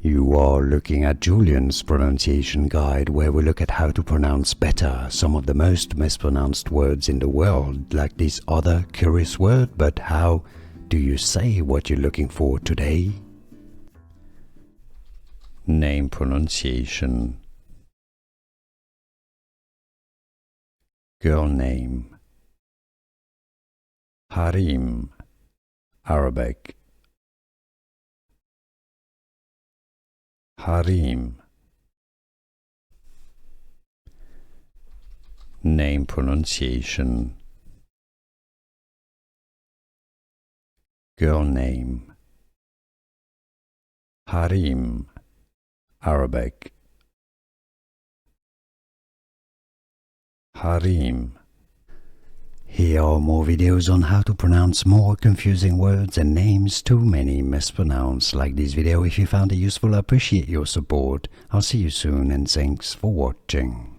You are looking at Julian's pronunciation guide, where we look at how to pronounce better some of the most mispronounced words in the world, like this other curious word. But how do you say what you're looking for today? Name pronunciation. Girl name. Hareem, Arabic. Hareem. Name pronunciation. Girl name. Hareem, Arabic. Hareem. Here are more videos on how to pronounce more confusing words and names too many mispronounced. Like this video if you found it useful. I appreciate your support. I'll see you soon and thanks for watching.